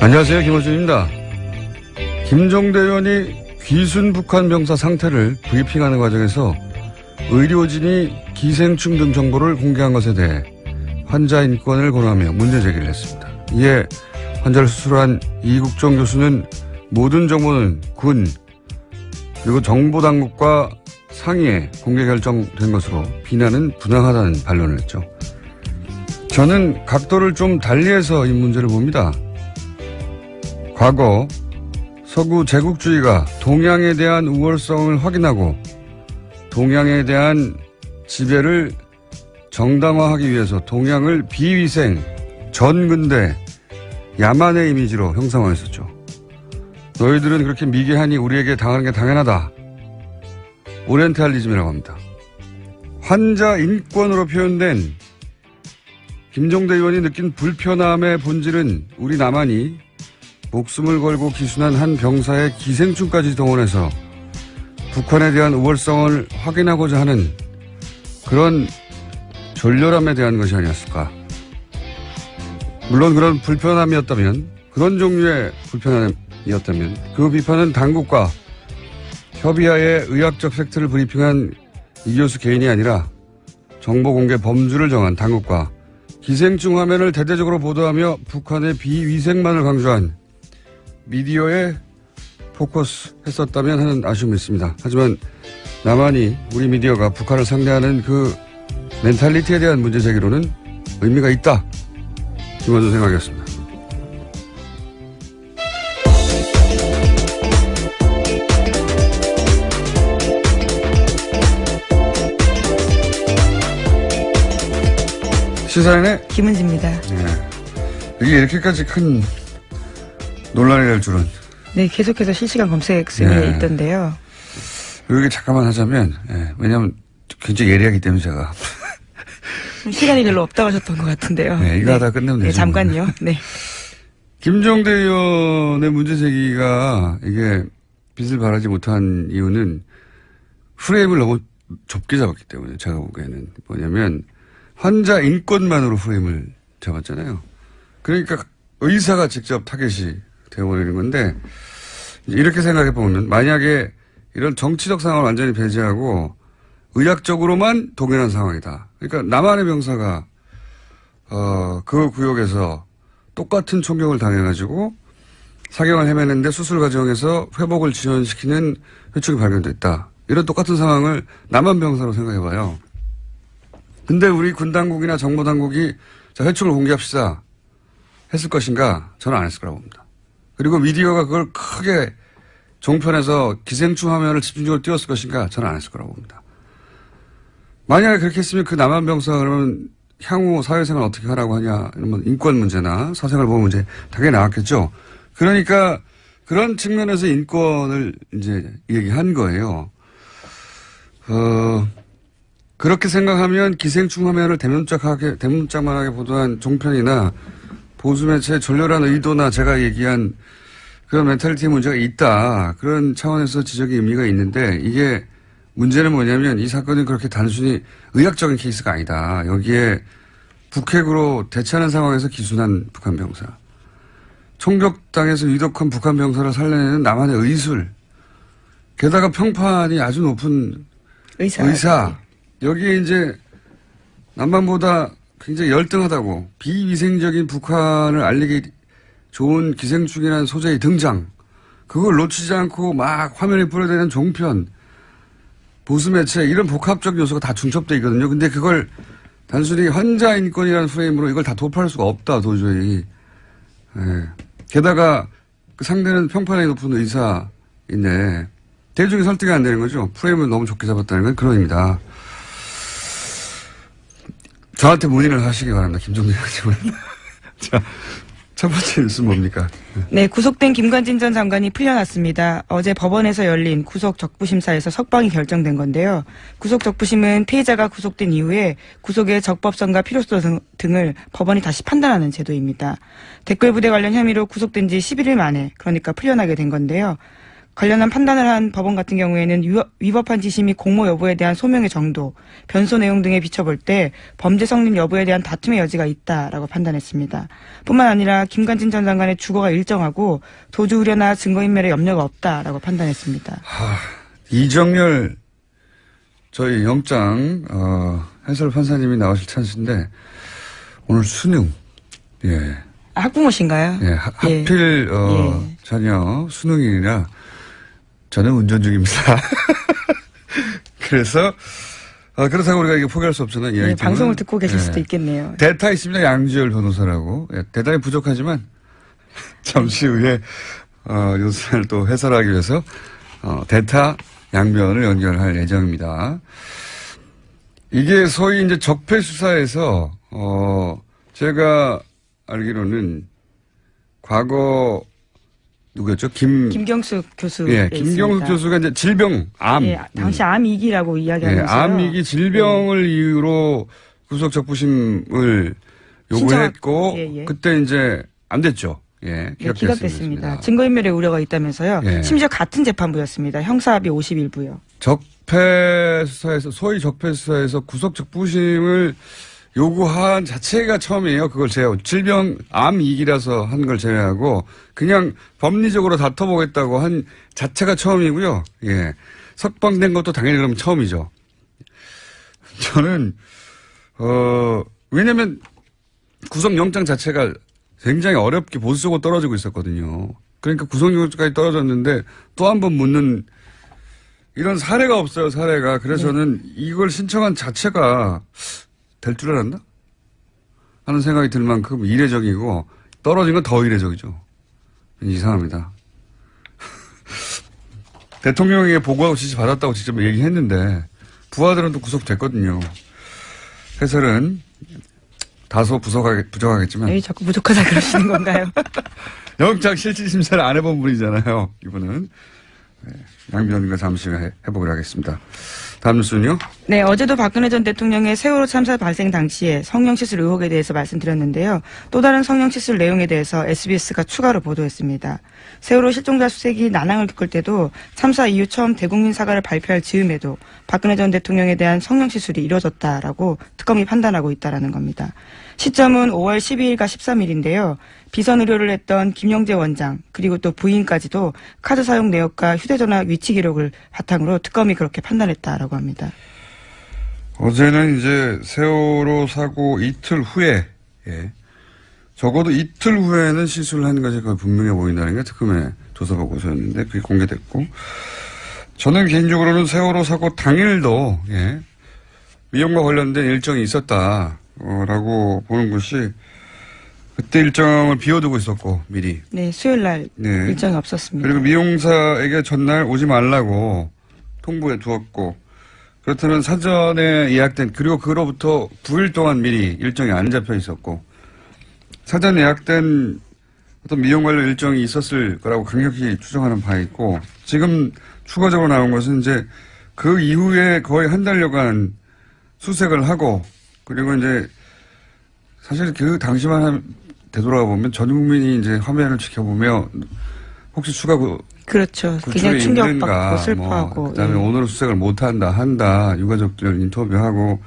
안녕하세요. 김호준입니다. 김종대 의원이 귀순 북한 병사 상태를 브리핑하는 과정에서 의료진이 기생충 등 정보를 공개한 것에 대해 환자 인권을 권하며 문제 제기를 했습니다. 이에 환자를 수술한 이국종 교수는 모든 정보는 군 그리고 정보당국과 상의에 공개 결정된 것으로 비난은 부당하다는 반론을 했죠. 저는 각도를 좀 달리해서 이 문제를 봅니다. 과거 서구 제국주의가 동양에 대한 우월성을 확인하고 동양에 대한 지배를 정당화하기 위해서 동양을 비위생, 전근대, 야만의 이미지로 형상화했었죠. 너희들은 그렇게 미개하니 우리에게 당하는 게 당연하다. 오리엔탈리즘이라고 합니다. 환자 인권으로 표현된 김종대 의원이 느낀 불편함의 본질은 우리 남한이 목숨을 걸고 기순한 한 병사의 기생충까지 동원해서 북한에 대한 우월성을 확인하고자 하는 그런 졸렬함에 대한 것이 아니었을까. 물론 그런 불편함이었다면, 그런 종류의 불편함이었다면 그 비판은 당국과 협의하에 의학적 팩트를 브리핑한 이 교수 개인이 아니라 정보 공개 범주를 정한 당국과 기생충 화면을 대대적으로 보도하며 북한의 비위생만을 강조한 미디어에 포커스 했었다면 하는 아쉬움이 있습니다. 하지만 남한이 우리 미디어가 북한을 상대하는 그 멘탈리티에 대한 문제 제기로는 의미가 있다. 김원준 생각이었습니다. 시사인의 김은지입니다. 네. 이게 이렇게까지 큰 논란이 될 줄은. 네, 계속해서 실시간 검색수에 있던데요. 여기 잠깐만 하자면, 왜냐하면 굉장히 예리하기 때문에 제가. 시간이 별로 없다고 하셨던 것 같은데요. 네, 이거 하다 끝내면 되죠. 네, 잠깐요. 네. 김종대 의원의 문제 제기가 이게 빛을 발하지 못한 이유는 프레임을 너무 좁게 잡았기 때문에 제가 보기에는 뭐냐면 환자 인권만으로 프레임을 잡았잖아요. 그러니까 의사가 직접 타겟이 되어버리는 건데 이렇게 생각해 보면 만약에 이런 정치적 상황을 완전히 배제하고 의학적으로만 동일한 상황이다. 그러니까 남한의 병사가 그 구역에서 똑같은 총격을 당해가지고 사경을 헤매는데 수술 과정에서 회복을 지연시키는 회충이 발견됐다. 이런 똑같은 상황을 남한 병사로 생각해봐요. 근데 우리 군 당국이나 정보 당국이 자, 회충을 공개합시다 했을 것인가? 저는 안 했을 거라고 봅니다. 그리고 미디어가 그걸 크게 종편에서 기생충 화면을 집중적으로 띄웠을 것인가? 저는 안 했을 거라고 봅니다. 만약에 그렇게 했으면 그 남한 병사 그러면 향후 사회생활 어떻게 하라고 하냐, 이런 인권 문제나 사생활 보호 문제 당연히 나왔겠죠. 그러니까 그런 측면에서 인권을 이제 얘기한 거예요. 그렇게 생각하면 기생충 화면을 대문짝만하게 보도한 종편이나 보수매체의 졸렬한 의도나 제가 얘기한 그런 멘탈리티 문제가 있다. 그런 차원에서 지적의 의미가 있는데 이게 문제는 뭐냐면 이 사건은 그렇게 단순히 의학적인 케이스가 아니다. 여기에 북핵으로 대처하는 상황에서 기순한 북한 병사. 총격당해서 위독한 북한 병사를 살려내는 남한의 의술. 게다가 평판이 아주 높은 의사. 여기에 이제 남한보다 굉장히 열등하다고 비위생적인 북한을 알리기 좋은 기생충이라는 소재의 등장. 그걸 놓치지 않고 막 화면에 뿌려대는 종편. 보수매체 이런 복합적 요소가 다 중첩되어 있거든요. 근데 그걸 단순히 환자 인권이라는 프레임으로 이걸 다 도파할 수가 없다 도저히. 게다가 그 상대는 평판이 높은 의사인데 대중이 설득이 안 되는 거죠. 프레임을 너무 좁게 잡았다는 건 그런 의미다. 저한테 문의를 하시기 바랍니다. 김종대 의원님. 자, 첫 번째 뉴스는 뭡니까? 네, 구속된 김관진 전 장관이 풀려났습니다. 어제 법원에서 열린 구속 적부심사에서 석방이 결정된 건데요. 구속 적부심은 피해자가 구속된 이후에 구속의 적법성과 필요성 등을 법원이 다시 판단하는 제도입니다. 댓글 부대 관련 혐의로 구속된 지 11일 만에 그러니까 풀려나게 된 건데요. 관련한 판단을 한 법원 같은 경우에는 위법한 지시 및 공모 여부에 대한 소명의 정도, 변소 내용 등에 비춰볼 때 범죄 성립 여부에 대한 다툼의 여지가 있다라고 판단했습니다. 뿐만 아니라 김관진 전 장관의 주거가 일정하고 도주 우려나 증거인멸의 염려가 없다라고 판단했습니다. 이정열 저희 영장 해설 판사님이 나오실 찬스인데 오늘 수능 예. 학부모신가요? 예, 하필 자녀 수능이라 저는 운전 중입니다. 그래서 그렇다고 우리가 이게 포기할 수 없잖아요. 네, 방송을 듣고 계실 수도 있겠네요. 대타 있습니다. 양지열 변호사라고. 예, 대단히 부족하지만 잠시 후에 요소를 또 해설하기 위해서 대타 양변을 연결할 예정입니다. 이게 소위 이제 적폐 수사에서 제가 알기로는 과거 누구였죠? 김경숙 교수. 예, 김경숙 교수가 이제 질병, 암. 예, 당시 암위기라고 이야기하면서. 예, 암위기 질병을 이유로 구속 적부심을 요구했고, 그때 이제 안 됐죠. 예, 기각됐습니다. 증거인멸의 우려가 있다면서요. 예. 심지어 같은 재판부였습니다. 형사합의 51부요. 적폐 수사에서, 소위 적폐 수사에서 구속 적부심을 요구한 자체가 처음이에요. 그걸 제외하고. 질병, 암위기라서 한 걸 제외하고, 그냥 법리적으로 다퉈보겠다고 한 자체가 처음이고요. 예. 석방된 것도 당연히 그럼 처음이죠. 저는, 왜냐면 구속영장 자체가 굉장히 어렵게 보수적으로 떨어지고 있었거든요. 그러니까 구속영장까지 떨어졌는데 또 한 번 묻는 이런 사례가 없어요, 사례가. 그래서 저는 이걸 신청한 자체가 될 줄 알았나? 하는 생각이 들 만큼 이례적이고 떨어진 건 더 이례적이죠. 이상합니다. 대통령에게 보고하고 지시 받았다고 직접 얘기했는데 부하들은 또 구속됐거든요. 해설은 다소 부족하겠지만. 왜 자꾸 부족하다 그러시는 건가요? 영장 실질심사를 안 해본 분이잖아요. 이분은. 네, 양변과 잠시 후에 해보기로 하겠습니다. 다음 뉴스는요? 네, 어제도 박근혜 전 대통령의 세월호 참사 발생 당시에 성형시술 의혹에 대해서 말씀드렸는데요. 또 다른 성형시술 내용에 대해서 SBS가 추가로 보도했습니다. 세월호 실종자 수색이 난항을 겪을 때도 참사 이후 처음 대국민 사과를 발표할 즈음에도 박근혜 전 대통령에 대한 성형시술이 이뤄졌다라고 특검이 판단하고 있다라는 겁니다. 시점은 5월 12일과 13일인데요. 비선 의료를 했던 김영재 원장 그리고 또 부인까지도 카드 사용 내역과 휴대전화 위치 기록을 바탕으로 특검이 그렇게 판단했다라고 합니다. 어제는 이제 세월호 사고 이틀 후에 적어도 이틀 후에는 시술을 하는 것이 거의 분명해 보인다는 게 특검의 조사 보고서였는데 그게 공개됐고 저는 개인적으로는 세월호 사고 당일도 미용과 관련된 일정이 있었다라고 보는 것이 그때 일정을 비워두고 있었고 미리. 네, 수요일 날 일정이 없었습니다. 그리고 미용사에게 전날 오지 말라고 통보해 두었고 그렇다면 사전에 예약된 그리고 그로부터 9일 동안 미리 일정이 안 잡혀 있었고 사전 예약된 어떤 미용 관련 일정이 있었을 거라고 강력히 추정하는 바가 있고 지금 추가적으로 나온 것은 이제 그 이후에 거의 한 달여간 수색을 하고 그리고 이제 사실 그 당시만 되돌아가 보면 전 국민이 이제 화면을 지켜보며 혹시 추가 그렇죠. 굉장히 충격받고 슬퍼하고. 그다음에 오늘은 수색을 한다. 유가족들 인터뷰하고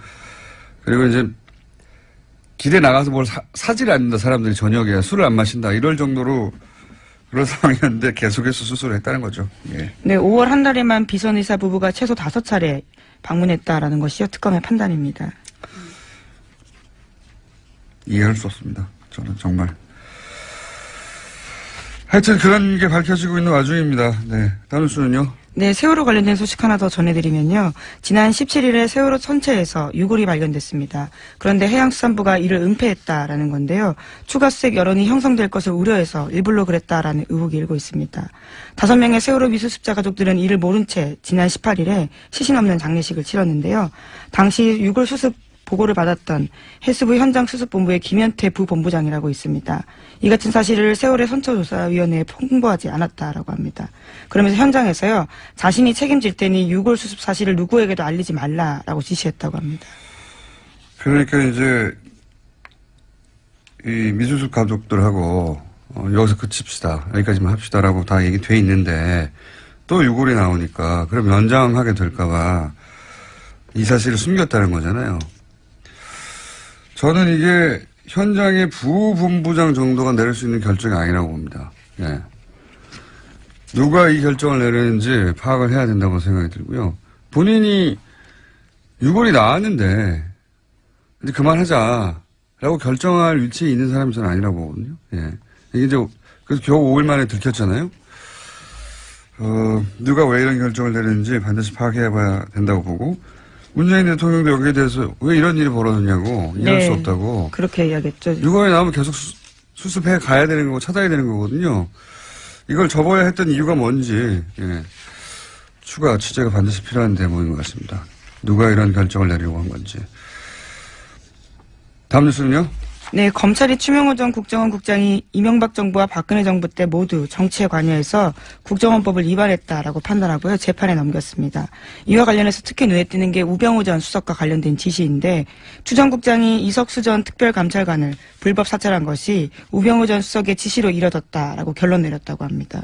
그리고 이제 길에 나가서 뭘 사질 않는다. 사람들이 저녁에 술을 안 마신다. 이럴 정도로 그런 상황이었는데 계속해서 수술을 했다는 거죠. 예. 네, 5월 한 달에만 비선의사 부부가 최소 5차례 방문했다라는 것이요. 특검의 판단입니다. 이해할 수 없습니다. 저는 정말. 하여튼 그런 게 밝혀지고 있는 와중입니다. 네. 다음 뉴스는요? 네, 세월호 관련된 소식 하나 더 전해드리면요. 지난 17일에 세월호 선체에서 유골이 발견됐습니다. 그런데 해양수산부가 이를 은폐했다라는 건데요. 추가 수색 여론이 형성될 것을 우려해서 일부러 그랬다라는 의혹이 일고 있습니다. 5명의 세월호 미수습자 가족들은 이를 모른 채 지난 18일에 시신 없는 장례식을 치렀는데요. 당시 유골 수습 보고를 받았던 해수부 현장수습본부의 김현태 부본부장이라고 있습니다. 이 같은 사실을 세월의 선처조사위원회에 통보하지 않았다라고 합니다. 그러면서 현장에서요. 자신이 책임질 테니 유골 수습 사실을 누구에게도 알리지 말라라고 지시했다고 합니다. 그러니까 이제 이 미수습 가족들하고 여기서 그칩시다. 여기까지만 합시다라고 다 얘기 돼 있는데 또 유골이 나오니까 그럼 연장하게 될까봐 이 사실을 숨겼다는 거잖아요. 저는 이게 현장의 부본부장 정도가 내릴 수 있는 결정이 아니라고 봅니다. 예. 누가 이 결정을 내리는지 파악을 해야 된다고 생각이 들고요. 본인이 유골이 나왔는데 이제 그만하자라고 결정할 위치에 있는 사람이 저는 아니라고 보거든요. 예. 이게 이제 그래서 겨우 5일 만에 들켰잖아요. 누가 왜 이런 결정을 내리는지 반드시 파악해야 봐야 된다고 보고 문재인 대통령도 여기에 대해서 왜 이런 일이 벌어졌냐고 이해할 수 없다고. 그렇게 이야기했죠. 유골이 나오면 계속 수습해 가야 되는 거고 찾아야 되는 거거든요. 이걸 접어야 했던 이유가 뭔지 추가 취재가 반드시 필요한 대목인 것 같습니다. 누가 이런 결정을 내리려고 한 건지. 다음 뉴스는요? 네, 검찰이 추명호 전 국정원 국장이 이명박 정부와 박근혜 정부 때 모두 정치에 관여해서 국정원법을 위반했다라고 판단하고요. 재판에 넘겼습니다. 이와 관련해서 특히 눈에 띄는 게 우병우 전 수석과 관련된 지시인데 추 전 국장이 이석수 전 특별감찰관을 불법 사찰한 것이 우병우 전 수석의 지시로 이뤄졌다라고 결론 내렸다고 합니다.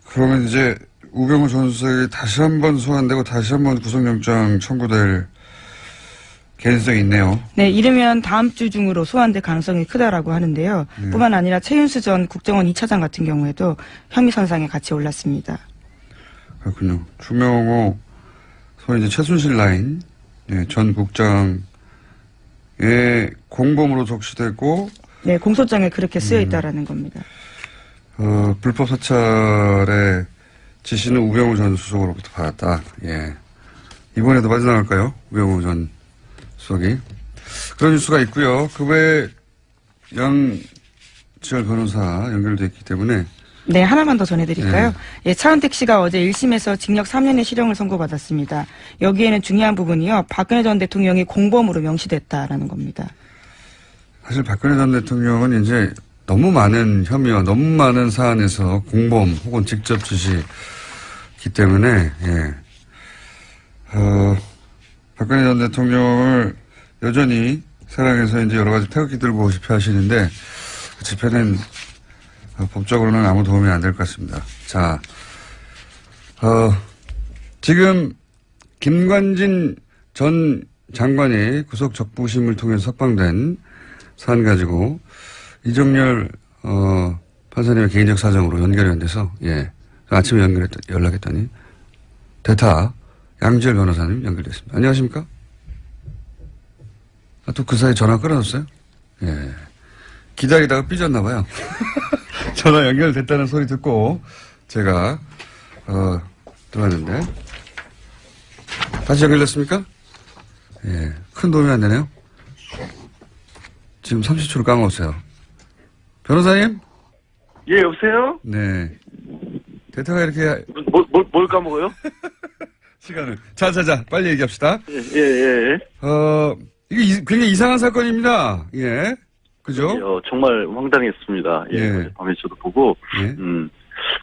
그러면 이제 우병우 전 수석이 다시 한번 소환되고 다시 한번 구속영장 청구될 개연성이 있네요. 네, 이르면 다음 주 중으로 소환될 가능성이 크다라고 하는데요. 뿐만 아니라 최윤수 전 국정원 2차장 같은 경우에도 혐의 선상에 같이 올랐습니다. 그렇군요. 추명호 소위 이제 최순실 라인 전 국장의 공범으로 적시되고 네, 공소장에 그렇게 쓰여 있다라는 겁니다. 불법 사찰의 지시는 우병우 전 수석으로부터 받았다. 예. 이번에도 빠져나갈까요? 우병우 전 수석이. 그런 뉴스가 있고요. 그 외에 양지열 변호사 연결되어 있기 때문에. 네, 하나만 더 전해드릴까요? 예, 차은택 씨가 어제 1심에서 징역 3년의 실형을 선고받았습니다. 여기에는 중요한 부분이요. 박근혜 전 대통령이 공범으로 명시됐다라는 겁니다. 사실 박근혜 전 대통령은 이제 너무 많은 혐의와 너무 많은 사안에서 공범 혹은 직접 지시기 때문에, 박근혜 전 대통령을 여전히 사랑해서 이제 여러 가지 태극기 들고 집회하시는데 그 집회는 법적으로는 아무 도움이 안 될 것 같습니다. 자, 지금 김관진 전 장관이 구속 적부심을 통해서 석방된 사안 가지고 이정열 판사님의 개인적 사정으로 연결이 안 돼서 아침에 연락했더니 대타 양지열 변호사님 연결됐습니다. 안녕하십니까? 또 그 사이 전화 끊어졌어요? 예. 기다리다가 삐졌나 봐요. 전화 연결됐다는 소리 듣고 제가 들어왔는데 다시 연결됐습니까? 예. 큰 도움이 안 되네요. 지금 30초를 까먹었어요. 변호사님? 예, 여보세요? 네. 대타가 이렇게 뭘 까먹어요? 시간을. 자, 빨리 얘기합시다. 예. 이게 굉장히 이상한 사건입니다. 예. 그죠? 정말 황당했습니다. 예. 밤에 저도 보고. 예.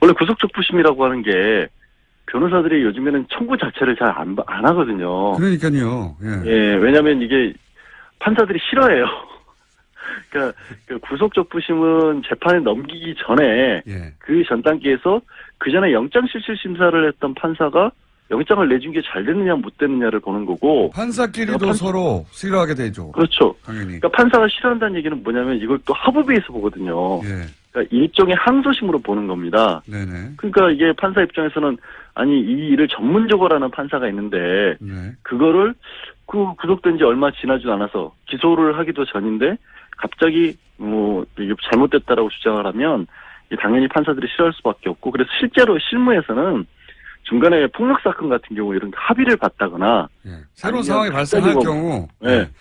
원래 구속적부심이라고 하는 게 변호사들이 요즘에는 청구 자체를 잘 안 하거든요. 그러니까요. 예, 왜냐면 이게 판사들이 싫어해요. 그러니까 그 구속적부심은 재판에 넘기기 전에 그 전 단계에서 그 전에 영장실질심사를 했던 판사가 영장을 내준 게 잘 됐느냐 못 됐느냐를 보는 거고 판사끼리도 서로 싫어하게 되죠. 그렇죠. 당연히. 그러니까 판사가 싫어한다는 얘기는 뭐냐면 이걸 또 합의에서 보거든요. 그러니까 일종의 항소심으로 보는 겁니다. 네네. 그러니까 이게 판사 입장에서는 아니 이 일을 전문적으로 하는 판사가 있는데 그거를 그 구속된 지 얼마 지나지도 않아서 기소를 하기도 전인데 갑자기 뭐 이게 잘못됐다라고 주장을 하면 당연히 판사들이 싫어할 수밖에 없고 그래서 실제로 실무에서는 중간에 폭력 사건 같은 경우 이런 합의를 받다거나 새로운 상황이 발생할 경우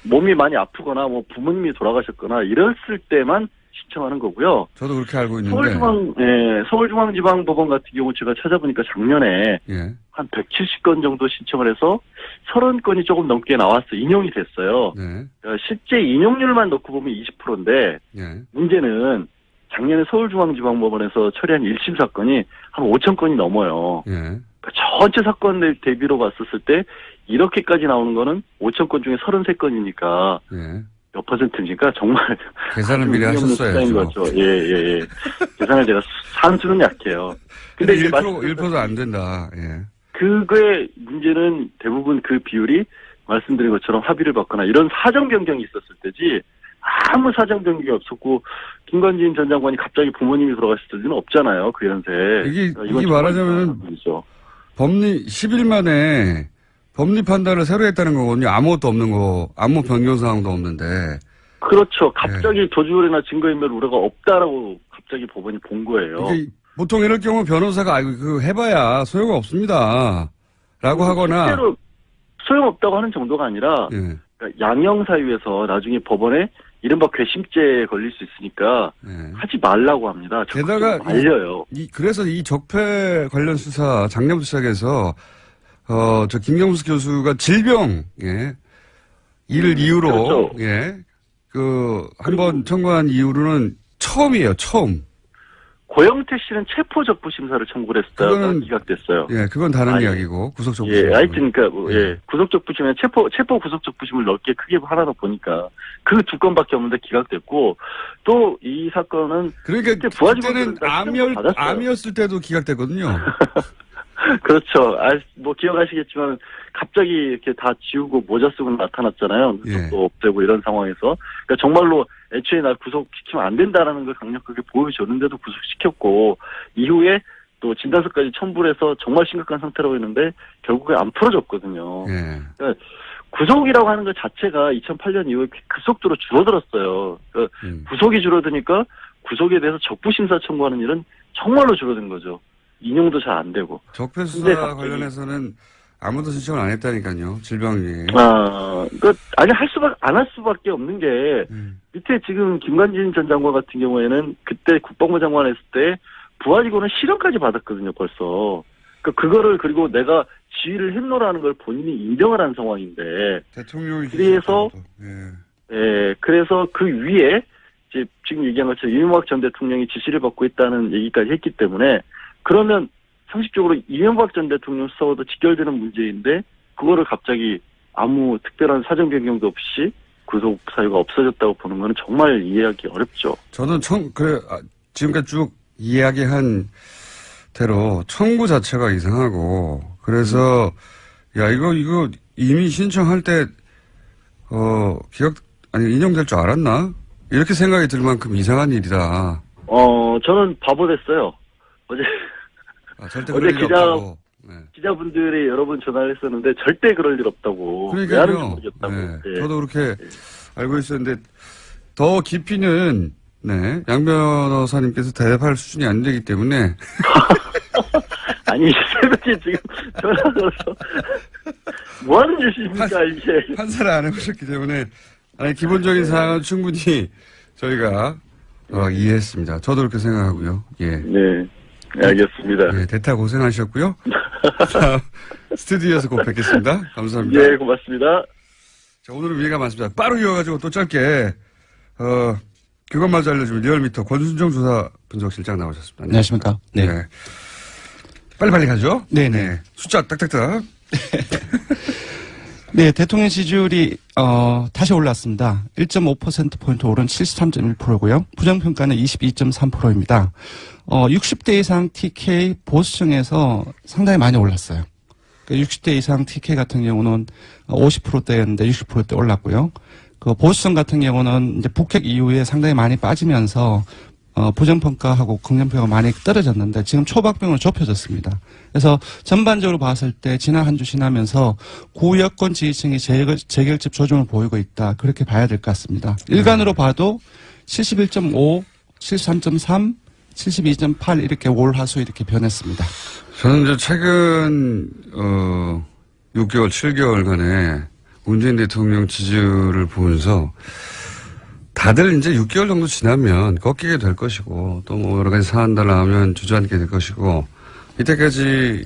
몸이 많이 아프거나 뭐 부모님이 돌아가셨거나 이랬을 때만 신청하는 거고요. 저도 그렇게 알고 있는데 서울중앙지방법원 같은 경우 제가 찾아보니까 작년에 한 170건 정도 신청을 해서 30건이 조금 넘게 나왔어 인용이 됐어요. 그러니까 실제 인용률만 놓고 보면 20%인데 문제는 작년에 서울중앙지방법원에서 처리한 1심 사건이 한 5천 건이 넘어요. 그러니까 전체 사건 대비로 봤었을 때 이렇게까지 나오는 거는 5천 건 중에 33건이니까 몇 퍼센트니까 정말 계산을 미리 하셨어요. 거죠. 예. 예산을 제가 산수는 약해요. 근데 이제 1%도 안 된다. 예. 그거의 문제는 대부분 그 비율이 말씀드린 것처럼 합의를 받거나 이런 사정 변경이 있었을 때지 아무 사정 변경이 없었고 김관진 전 장관이 갑자기 부모님이 돌아가셨을 리는 없잖아요. 그 연세에. 이게 말하자면 법리 10일 만에 법리 판단을 새로 했다는 거거든요. 아무것도 없는 거, 아무 변경 사항도 없는데. 그렇죠. 갑자기 도주율이나 증거인멸 우려가 없다라고 갑자기 법원이 본 거예요. 보통 이럴 경우 변호사가 해봐야 소용 없습니다. 라고 하거나. 실제로 소용없다고 하는 정도가 아니라 예. 그러니까 양형사유에서 나중에 법원에 이른바 괘씸죄에 걸릴 수 있으니까 예. 하지 말라고 합니다. 게다가 알려요. 그래서 이 적폐 관련 수사 작년부터 시작해서 저 김경수 교수가 질병 이를 이유로 그렇죠. 한번 청구한 이후로는 처음이에요. 처음. 고영태 씨는 체포적부심사를 청구를 했다가 기각됐어요. 예, 그건 다른 이야기고 구속적부심. 예, 하여튼 그러니까 구속적부심에 체포 구속적부심을 넓게 크게 하나 더 보니까 그 두 건밖에 없는데 기각됐고 또 이 사건은 그러니까 그때는 암이었을 때도 기각됐거든요. 그렇죠. 뭐 기억하시겠지만 갑자기 이렇게 다 지우고 모자 쓰고 나타났잖아요. 또 없애고 이런 상황에서. 그러니까 정말로 애초에 날 구속시키면 안 된다라는 걸 강력하게 보여줬는데도 구속시켰고 이후에 또 진단서까지 첨부를 해서 정말 심각한 상태라고 했는데 결국에 안 풀어졌거든요. 그러니까 구속이라고 하는 것 자체가 2008년 이후에 급속도로 줄어들었어요. 그러니까 구속이 줄어드니까 구속에 대해서 적부심사 청구하는 일은 정말로 줄어든 거죠. 인용도 잘 안 되고. 적폐 수사 관련해서는 아무도 신청을 안 했다니까요. 질병위. 안 할 수밖에 없는 게 밑에 지금 김관진 전 장관 같은 경우에는 그때 국방부 장관 했을 때 부하직원은 실형까지 받았거든요. 벌써. 그거를 그리고 내가 지휘를 했노라는 걸 본인이 인정을 한 상황인데. 대통령이 그래서 그래서 그 위에 이제 지금 얘기한 것처럼 이명박 전 대통령이 지시를 받고 있다는 얘기까지 했기 때문에 그러면 상식적으로 이명박 전 대통령 수사와도 직결되는 문제인데 그거를 갑자기 아무 특별한 사정 변경도 없이 구속 사유가 없어졌다고 보는 건 정말 이해하기 어렵죠. 저는 지금까지 쭉 이야기한 대로 청구 자체가 이상하고 그래서 이거 이미 신청할 때 인용될 줄 알았나? 이렇게 생각이 들 만큼 이상한 일이다. 저는 바보 됐어요. 절대 그럴 일 없다고. 기자분들이 여러 번 전화를 했었는데 절대 그럴 일 없다고. 그러니까요. 왜 하는지 모르겠다고. 저도 그렇게 알고 있었는데 더 깊이는 양 변호사님께서 대답할 수준이 안 되기 때문에. 아니 새벽에 지금 전화 걸어서 뭐 하는 짓입니까 이게. 판사를 안 해보셨기 때문에 기본적인 사항은 충분히 저희가 이해했습니다. 저도 그렇게 생각하고요. 예. 네. 알겠습니다. 대타 고생하셨고요. 스튜디오에서 꼭 뵙겠습니다. 감사합니다. 예, 고맙습니다. 자, 오늘은 위가 많습니다. 빠르게 이어가지고 또 짧게, 그것마저 알려주면 리얼미터 권순정 조사분석실장 나오셨습니다. 안녕하십니까. 네. 빨리빨리 가죠? 네네. 숫자 딱딱딱. 네, 대통령 지지율이, 다시 올랐습니다. 1.5%포인트 오른 73.1%고요. 부정평가는 22.3%입니다. 60대 이상 TK 보수층에서 상당히 많이 올랐어요. 60대 이상 TK 같은 경우는 50%대였는데 60%대 올랐고요. 보수층 같은 경우는 이제 북핵 이후에 상당히 많이 빠지면서 부정평가하고 긍정평가가 많이 떨어졌는데 지금 초박빙으로 좁혀졌습니다. 그래서 전반적으로 봤을 때 지난 한 주 지나면서 구여권 지지층이 재결집 조정을 보이고 있다. 그렇게 봐야 될 것 같습니다. 일간으로 봐도 71.5, 73.3, 72.8 이렇게 올 하수 이렇게 변했습니다. 저는 이제 최근 6개월, 7개월간의 문재인 대통령 지지율을 보면서 다들 이제 6개월 정도 지나면 꺾이게 될 것이고 또 뭐 여러 가지 사안들 나오면 주저앉게 될 것이고 이때까지의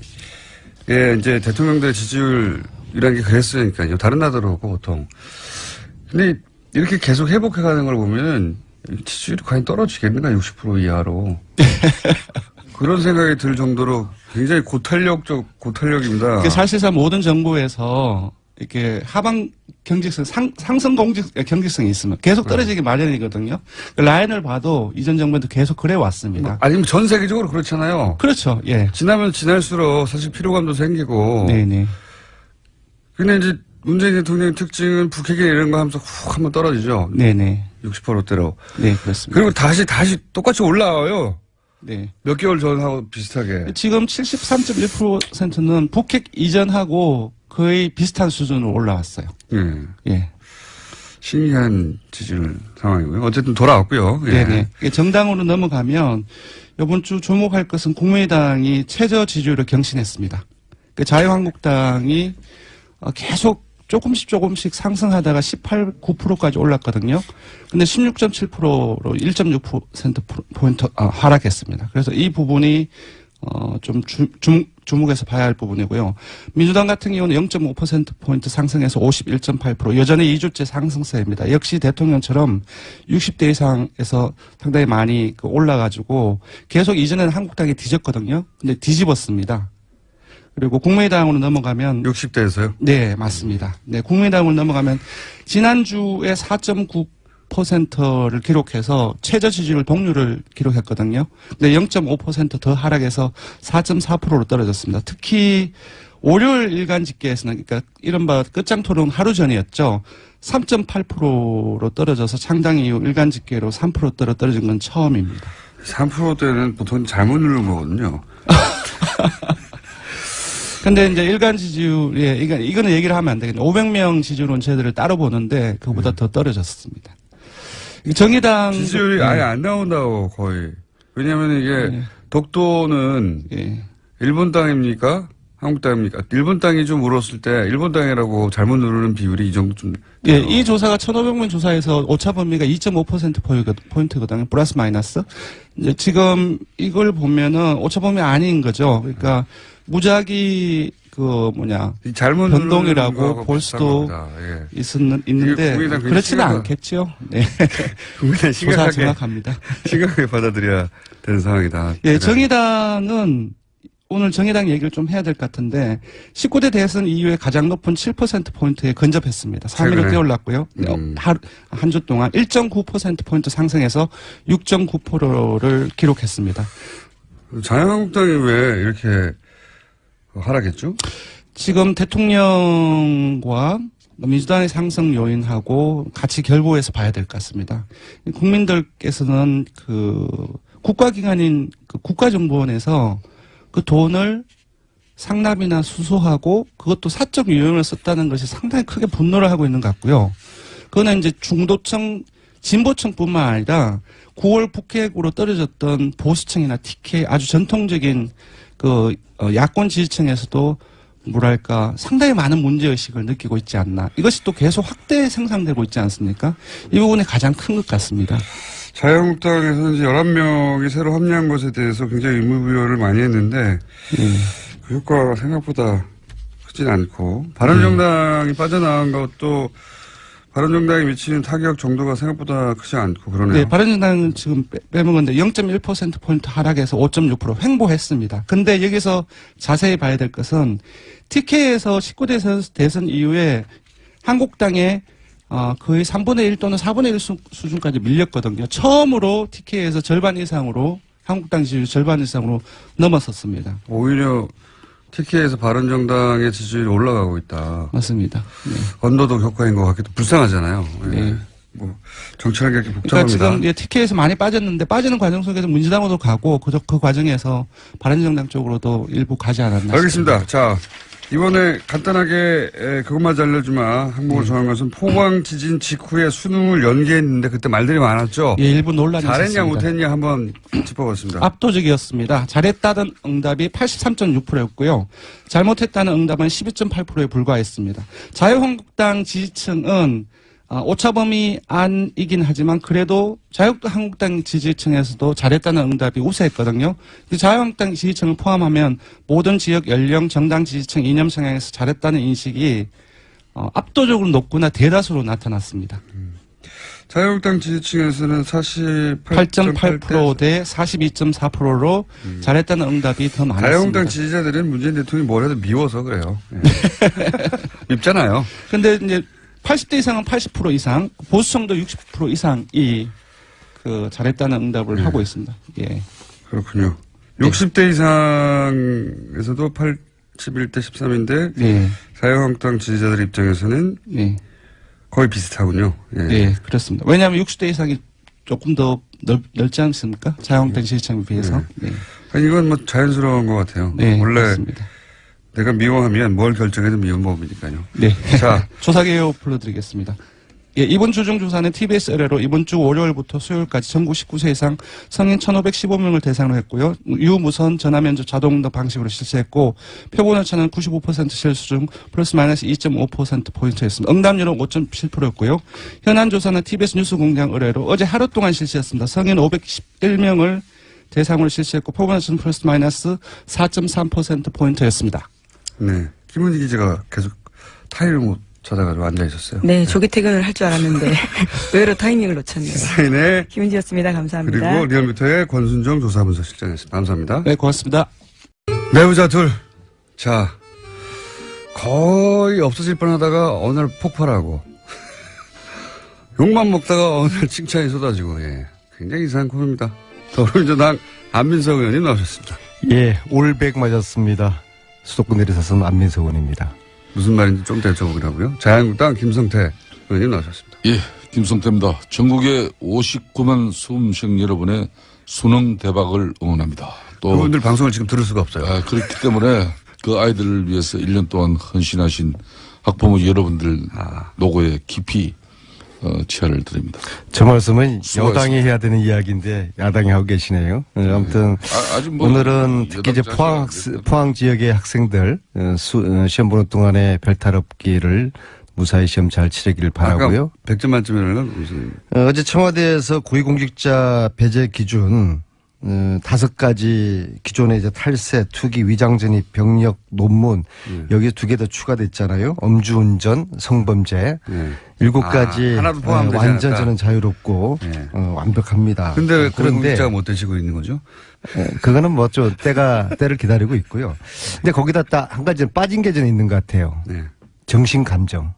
이제 대통령들의 지지율이라는 게 그랬으니까요. 다른 나라도 그렇고 보통. 근데 이렇게 계속 회복해가는 걸 보면은 지지율이 과연 떨어지겠는가 60% 이하로. 그런 생각이 들 정도로 굉장히 고탄력입니다. 사실상 모든 정부에서 이렇게 하방 경직성, 상승 경직성이 있으면 계속 떨어지기 마련이거든요. 그 라인을 봐도 이전 정부도 계속 그래 왔습니다. 아니면 전 세계적으로 그렇잖아요. 그렇죠. 예. 지나면 지날수록 사실 피로감도 생기고. 네네. 근데 이제 문재인 대통령의 특징은 북핵이 이런 거 하면서 훅 한번 떨어지죠. 네네. 60%대로. 네, 그렇습니다. 그리고 다시 똑같이 올라와요. 네. 몇 개월 전하고 비슷하게. 지금 73.1%는 북핵 이전하고 거의 비슷한 수준으로 올라왔어요. 예. 예. 신기한 지지율 상황이고요. 어쨌든 돌아왔고요. 예. 네네. 정당으로 넘어가면 이번 주 주목할 것은 국민의당이 최저 지지율을 경신했습니다. 자유한국당이 계속 조금씩 상승하다가 18, 9%까지 올랐거든요. 근데 16.7%로 1.6%포인트 하락했습니다. 그래서 이 부분이 좀 주목해서 봐야 할 부분이고요. 민주당 같은 경우는 0.5%포인트 상승해서 51.8%, 여전히 2주째 상승세입니다. 역시 대통령처럼 60대 이상에서 상당히 많이 올라가지고 계속 이전에는 한국당이 뒤졌거든요. 근데 뒤집었습니다. 그리고 국민의당으로 넘어가면 60대에서요? 네, 맞습니다. 네, 국민의당으로 넘어가면 지난주에 4.9%를 기록해서 최저 지지율 동률을 기록했거든요. 근데 0.5% 더 하락해서 4.4%로 떨어졌습니다. 특히 월요일 일간 집계에서는 그러니까 이른바 끝장 토론 하루 전이었죠. 3.8%로 떨어져서 창당 이후 일간 집계로 3%대로 떨어진 건 처음입니다. 3%대는 보통 잘못 누른 거거든요. 근데 이제 일간 지지율에, 이거는 얘기를 하면 안 되겠네. 500명 지지율 온체들을 따로 보는데 그보다 더 떨어졌습니다. 정의당. 지지율이 아예 안 나온다고 거의. 왜냐면 이게 독도는 일본 땅입니까? 한국 땅입니까? 일본 땅이 좀 울었을 때 일본 땅이라고 잘못 누르는 비율이 이 정도 좀. 예, 이 조사가 1,500명 조사에서 오차 범위가 2.5%포인트거든요. 플러스 마이너스. 이제 지금 이걸 보면은 오차 범위 아닌 거죠. 그러니까 무작위 잘못 변동이라고 볼 수도 있는데 그렇지는 않겠죠. 네. 국민의당 조사 정확합니다. 심각하게 받아들여야 되는 상황이다. 예, 정의당은 오늘 정의당 얘기를 좀 해야 될 것 같은데 19대 대선 이후에 가장 높은 7%포인트에 근접했습니다. 3위로 뛰어올랐고요. 한 주 동안 1.9%포인트 상승해서 6.9%를 기록했습니다. 자유한국당이 왜 이렇게 하락했죠? 지금 대통령과 민주당의 상승 요인하고 같이 결부해서 봐야 될 것 같습니다. 국민들께서는 국가기관인 국가정보원에서 그 돈을 상납이나 수수하고 그것도 사적 유용을 썼다는 것이 상당히 크게 분노를 하고 있는 것 같고요. 그거는 이제 중도층, 진보층뿐만 아니라 9월 북핵으로 떨어졌던 보수층이나 TK 아주 전통적인 야권 지지층에서도 뭐랄까 상당히 많은 문제의식을 느끼고 있지 않나. 이것이 또 계속 확대 생산되고 있지 않습니까? 이 부분이 가장 큰 것 같습니다. 자유한국당에서는 이제 11명이 새로 합류한 것에 대해서 굉장히 의무부여를 많이 했는데 그 효과가 생각보다 크진 않고 바른정당이 빠져나간 것도 바른정당이 미치는 타격 정도가 생각보다 크지 않고 그러네요. 네, 바른정당은 지금 빼먹었는데 0.1%포인트 하락해서 5.6% 횡보했습니다. 근데 여기서 자세히 봐야 될 것은 TK에서 19대 대선 이후에 한국당에 거의 3분의 1 또는 4분의 1 수준까지 밀렸거든요. 처음으로 TK에서 절반 이상으로 한국당 지지율 절반 이상으로 넘어섰습니다. 오히려 TK에서 바른정당의 지지율이 올라가고 있다. 맞습니다. 네. 언더독 효과인 것 같기도 불쌍하잖아요. 네. 정치라는 게 이렇게 복잡합니다. 그러니까 지금 TK에서 많이 빠졌는데 빠지는 과정 속에서 민주당으로 가고 그 과정에서 바른정당 쪽으로도 일부 가지 않았나 알겠습니다. 싶습니다. 자, 이번에 간단하게 그것만 알려주마 항목을 정한 것은 포항 지진 직후에 수능을 연기했는데 그때 말들이 많았죠. 예, 일부 논란이 잘했냐 있었습니다. 못했냐 한번 짚어봤습니다. 압도적이었습니다. 잘했다는 응답이 83.6%였고요. 잘못했다는 응답은 12.8%에 불과했습니다. 자유한국당 지지층은 오차범위 안이긴 하지만 그래도 자유한국당 지지층에서도 잘했다는 응답이 우세했거든요. 자유한국당 지지층을 포함하면 모든 지역 연령 정당 지지층 이념 성향에서 잘했다는 인식이 압도적으로 높거나 대다수로 나타났습니다. 자유한국당 지지층에서는 48.8% 대 42.4%로 잘했다는 응답이 더 많았습니다. 자유한국당 지지자들은 문재인 대통령이 뭘 해도 미워서 그래요. 네. 밉잖아요. 근데 이제 80대 이상은 80% 이상, 보수층도 60% 이상이 잘했다는 응답을 하고 있습니다. 예. 그렇군요. 60대 이상에서도 81대 13인데 네. 자유한국당 지지자들 입장에서는 네. 거의 비슷하군요. 예. 네, 그렇습니다. 왜냐하면 60대 이상이 조금 더 넓지 않습니까? 자유한국당 지지층에 비해서. 네. 아니, 이건 뭐 자연스러운 것 같아요. 네, 원래 그렇습니다. 내가 미워하면 뭘 결정해도 미운 법이니까요. 네. 자, 조사 개요 불러드리겠습니다. 예, 이번 주 중조사는 TBS 의뢰로 이번 주 월요일부터 수요일까지 전국 19세 이상 성인 1,515명을 대상으로 했고요. 유무선 전화면접 자동응답 방식으로 실시했고 표본 오차는 95% 실수 중 플러스 마이너스 2.5%포인트였습니다. 응답률은 5.7%였고요. 현안 조사는 TBS 뉴스공장 의뢰로 어제 하루 동안 실시했습니다. 성인 511명을 대상으로 실시했고 표본 오차는 플러스 마이너스 4.3%포인트였습니다. 네. 김은희 기자가 계속 타이를 못 찾아가지고 앉아 있었어요. 네, 조기 퇴근을 할 줄 알았는데 의외로 타이밍을 놓쳤네요. 사인의 김은지였습니다. 감사합니다. 그리고 리얼미터의 권순정 조사분석실장이었습니다. 감사합니다. 네, 고맙습니다. 배우자 둘. 자, 거의 없어질 뻔하다가 어느 날 폭발하고 욕만 먹다가 어느 날 칭찬이 쏟아지고 예. 굉장히 이상한 코너입니다. 더불어민주당 안민석 의원님 나오셨습니다. 예, 올백 맞았습니다. 수도권 내리사선 안민석 의원입니다. 무슨 말인지 좀 더 여쭤보기라고요. 자유한국당 김성태 의원님 나오셨습니다. 예, 김성태입니다. 전국의 59만 수험생 여러분의 수능 대박을 응원합니다. 또 그분들 방송을 지금 들을 수가 없어요. 그렇기 때문에 그 아이들을 위해서 1년 동안 헌신하신 학부모 여러분들 노고에 깊이 치아를 드립니다. 저 말씀은 수고하셨습니다. 여당이 해야 되는 이야기인데 야당이 하고 계시네요. 아무튼 아직 뭐 오늘은 특히 이제 포항 지역의 학생들 시험 보는 동안에 별탈 없기를 무사히 시험 잘 치르기를 바라고요. 100점 만점이라는 무슨 어제 청와대에서 고위공직자 배제 기준 5가지 기존의 이제 탈세, 투기, 위장전입, 병력, 논문 여기에 2개 더 추가됐잖아요. 엄주운전, 성범죄 7가지 하나도 포함되지 완전 않았다. 저는 자유롭고 완벽합니다. 근데 왜 그런데 고위공직자가 못 되시고 있는 거죠? 그거는 뭐 좀 때를 기다리고 있고요. 근데 거기다 딱 한 가지 빠진 게 좀 있는 것 같아요. 네. 정신 감정.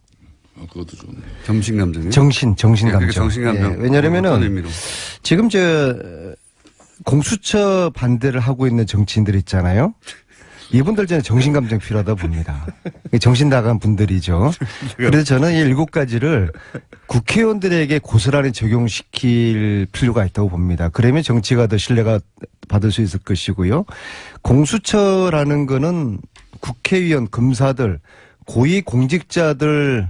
그것도 좋네. 정신감정이요? 정신 감정. 그게 정신감정. 예, 왜냐면은 어떤 의미로? 지금 공수처 반대를 하고 있는 정치인들 있잖아요. 이분들 저는 정신감정 필요하다 봅니다. 정신 나간 분들이죠. 그래서 저는 이 7가지를 국회의원들에게 고스란히 적용시킬 필요가 있다고 봅니다. 그러면 정치가 더 신뢰가 받을 수 있을 것이고요. 공수처라는 거는 국회의원, 검사들, 고위 공직자들을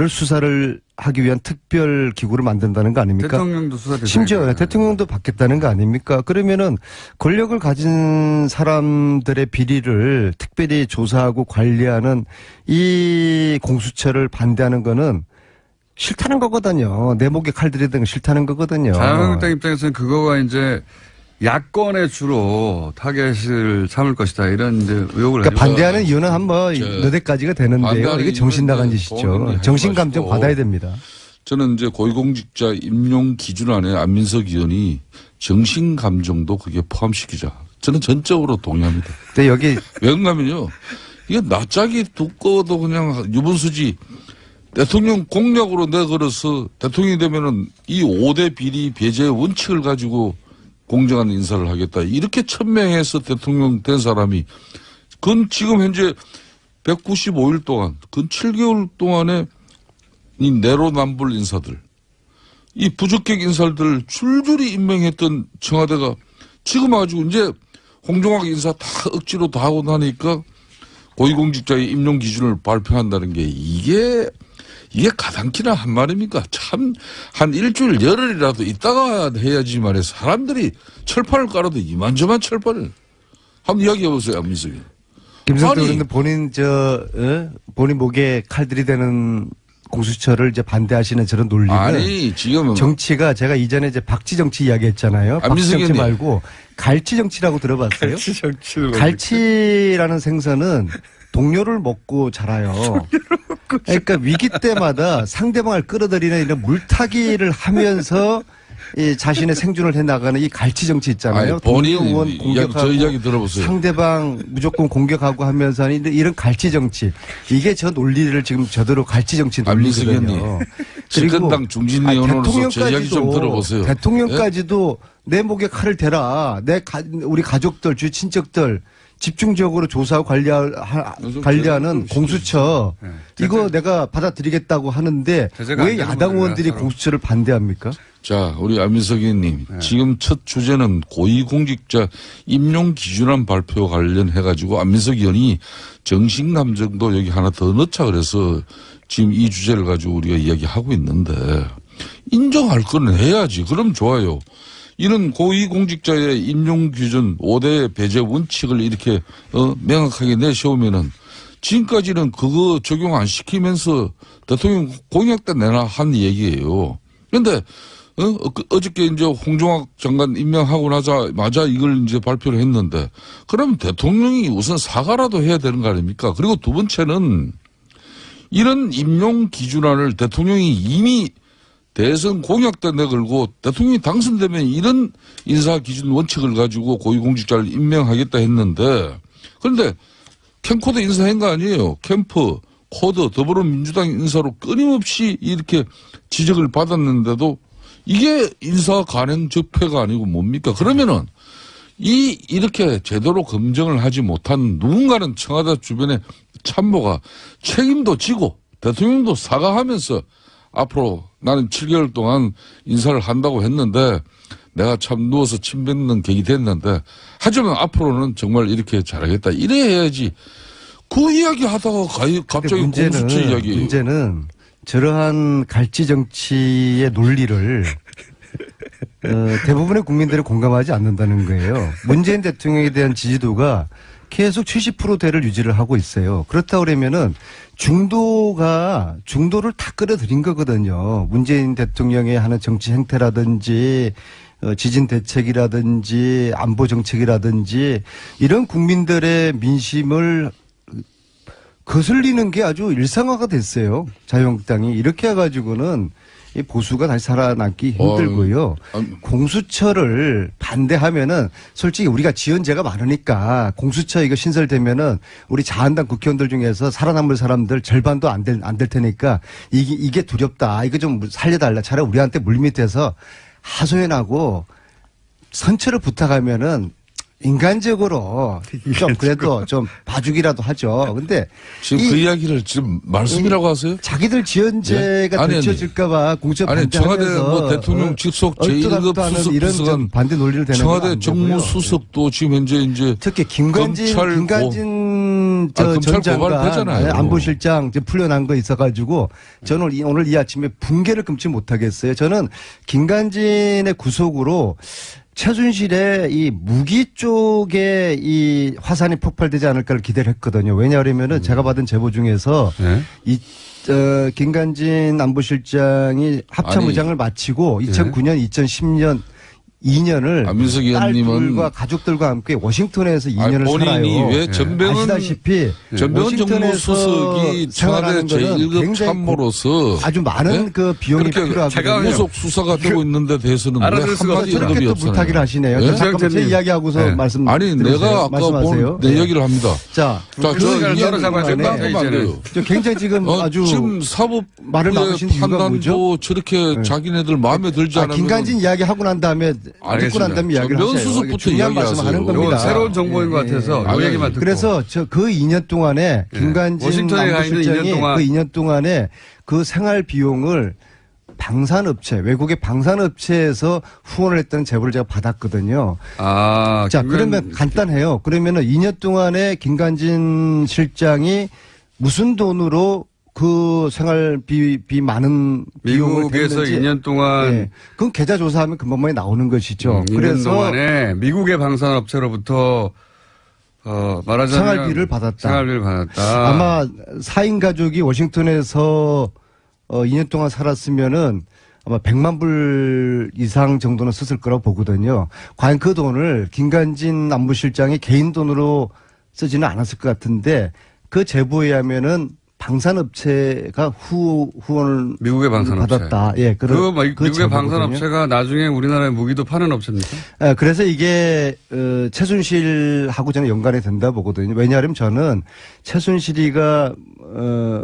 수사를 하기 위한 특별 기구를 만든다는 거 아닙니까? 대통령도 수사 대상이잖아요. 심지어 대통령도 받겠다는 거 아닙니까? 그러면은 권력을 가진 사람들의 비리를 특별히 조사하고 관리하는 이 공수처를 반대하는 거는 싫다는 거거든요. 내 목에 칼 들이대는 거 싫다는 거거든요. 자유한국당 입장에서는 그거가 이제 야권에 주로 타겟을 삼을 것이다. 이런 이제 의혹을 그러니까 가지고 반대하는 이유는 한번 몇 가지가 되는데요. 반대하는 이게 정신 나간 이유는 짓이죠. 이제 정신 감정 마시고. 받아야 됩니다. 저는 이제 고위공직자 임용 기준 안에 안민석 의원이 정신 감정도 그게 포함시키자. 저는 전적으로 동의합니다. 근데 여기 왜 그러냐면요. 이게 낯짝이 두꺼워도 그냥 유분수지. 대통령 공약으로 내걸어서 대통령이 되면은 이 5대 비리 배제 원칙을 가지고 공정한 인사를 하겠다. 이렇게 천명해서 대통령 된 사람이 그건 지금 현재 195일 동안, 근 7개월 동안에 이 내로남불 인사들, 이 부적격 인사들 줄줄이 임명했던 청와대가 지금 아주 이제 홍종학 인사 다 억지로 다 하고 나니까 고위공직자의 임용 기준을 발표한다는 게 이게 가당키나 한 말입니까? 참, 한 일주일 열흘이라도 있다가 해야지 말해. 사람들이 철판을 깔아도 이만저만 철판을. 한번 이야기해보세요, 안민석이. 김성태 아니. 의원은 본인 목에 칼들이 되는 공수처를 이제 반대하시는 저런 논리는 아니, 지금. 정치가 제가 이전에 이제 박쥐 정치 이야기했잖아요. 박쥐 안민석 정치 의원님. 말고 갈치 정치라고 들어봤어요? 정치를 갈치라는 생선은 동료를 먹고 자라요. 그러니까 위기 때마다 상대방을 끌어들이는 이런 물타기를 하면서 이 자신의 생존을 해나가는 이 갈치 정치 있잖아요. 아니, 본인 의원 공격하고 저 이야기 들어보세요. 상대방 무조건 공격하고 하면서 하는 이런 갈치 정치. 이게 저 논리를 지금 저대로 갈치 정치 논리거든요. 집권당 중진 의원으로서 제 이야기 좀 들어보세요. 대통령까지도 내 목에 칼을 대라. 우리 가족들, 주위 친척들 집중적으로 조사하고 관리하는 공수처 이거 내가 받아들이겠다고 하는데 왜 야당 의원들이 공수처를 반대합니까? 자, 우리 안민석 의원님 지금 첫 주제는 고위공직자 임용 기준안 발표 관련해가지고 안민석 의원이 정신감정도 여기 하나 더 넣자 그래서 지금 이 주제를 가지고 우리가 이야기하고 있는데 인정할 거는 해야지. 그럼 좋아요. 이런 고위공직자의 임용 기준 5대 배제 원칙을 이렇게 명확하게 내세우면은 지금까지는 그거 적용 안 시키면서 대통령 공약 때 내나 한 얘기예요. 그런데 어저께 이제 홍종학 장관 임명하고 나자마자 이걸 이제 발표를 했는데 그러면 대통령이 우선 사과라도 해야 되는 거 아닙니까? 그리고 두 번째는 이런 임용 기준안을 대통령이 이미 대선 공약 때 내걸고 대통령이 당선되면 이런 인사 기준 원칙을 가지고 고위공직자를 임명하겠다 했는데 그런데 캠코드 인사한 거 아니에요. 캠프, 코드, 더불어민주당 인사로 끊임없이 이렇게 지적을 받았는데도 이게 인사 간행 적폐가 아니고 뭡니까? 그러면은 이렇게 제대로 검증을 하지 못한 누군가는 청와대 주변의 참모가 책임도 지고 대통령도 사과하면서 앞으로 나는 7개월 동안 인사를 한다고 했는데 내가 참 누워서 침 뱉는 격이 됐는데 하지만 앞으로는 정말 이렇게 잘하겠다. 이래야 해야지. 그 이야기 하다가 갑자기 공수처 이야기예요. 문제는 저러한 갈치 정치의 논리를 대부분의 국민들이 공감하지 않는다는 거예요. 문재인 대통령에 대한 지지도가 계속 70%대를 유지를 하고 있어요. 그렇다 그러면은 중도를 다 끌어들인 거거든요. 문재인 대통령의 하는 정치 행태라든지 지진 대책이라든지 안보 정책이라든지 이런 국민들의 민심을 거슬리는 게 아주 일상화가 됐어요. 자유한국당이 이렇게 해가지고는 이 보수가 다시 살아남기 힘들고요. 공수처를 반대하면은 솔직히 우리가 지연제가 많으니까 공수처 이거 신설되면은 우리 자한당 국회의원들 중에서 살아남을 사람들 절반도 안 될 테니까 이게 두렵다. 이거 좀 살려달라. 차라리 우리한테 물밑에서 하소연하고 선처를 부탁하면은 인간적으로 좀 그래도 좀 봐주기라도 하죠. 근데 지금 그 이야기를 지금 말씀이라고 하세요? 자기들 지연제가 들춰질까봐 공수처 반대하면서 청와대 뭐 대통령 직속 제1급 수석 비서관 반대 논리를 대는 청와대 정무수석도 지금 현재 이제 특히 김관진 전 장관 안보실장 풀려난 거 있어가지고 저는 오늘 이 아침에 붕괴를 금치 못하겠어요. 저는 김관진의 구속으로 최순실의 이 무기 쪽에 이 화산이 폭발되지 않을까를 기대를 했거든요. 왜냐하면은 제가 받은 제보 중에서 김관진 안보실장이 합참의장을 마치고 2009년, 2010년 2년을 안민석 의원님은 딸들과 가족들과 함께 워싱턴에서 2년을 본인이 살아요. 왜 전병헌 정무수석이 청와대 제1급 참모로서 아주 많은 그 비용이 필요하거든요. 구속 수사가 되고 있는데 대해서는 왜 한마디 저렇게 언급이 또 없어요? 물타기를 하시네요. 잠깐만 제 이야기하고서 말씀드리세요. 아니 내가 아까 본 내 얘기를 합니다. 자, 저 이야기를 하면 안 돼요. 굉장히 지금 아주 지금 사법 말을 막으신 이유가 판단도 뭐죠? 저렇게 자기네들 마음에 들지 않으면 김관진 이야기 하고 난 다음에 듣고 난 다음에 이야기를 하세요. 면수석부터 중요한 말씀하는 겁니다. 새로운 정보인 것 같아서 이 얘기만 듣고. 그래서 그 2년 동안에 김관진 안보실장이 그 2년 동안에 그 생활 비용을 외국의 방산업체에서 후원을 했다는 제보를 제가 받았거든요. 자, 그러면 간단해요. 그러면은 2년 동안에 김관진 실장이 무슨 돈으로 그 생활비 많은 비용을 미국에서 냈는지 2년 동안 그건 계좌 조사하면 금방만에 나오는 것이죠. 2년 그래서 동안에 미국의 방산업체로부터 말하자면 생활비를 받았다. 아마 4인 가족이 워싱턴에서 2년 동안 살았으면은 아마 100만 불 이상 정도는 썼을 거라고 보거든요. 과연 그 돈을 김관진 안보실장이 개인 돈으로 쓰지는 않았을 것 같은데 그 제보에 의하면은 방산업체가 후원을 미국의 방산업체. 받았다. 예, 그 미국의 제보거든요. 방산업체가 나중에 우리나라에 무기도 파는 업체입니까? 예, 그래서 이게 최순실하고 저는 연관이 된다 보거든요. 왜냐하면 저는 최순실이가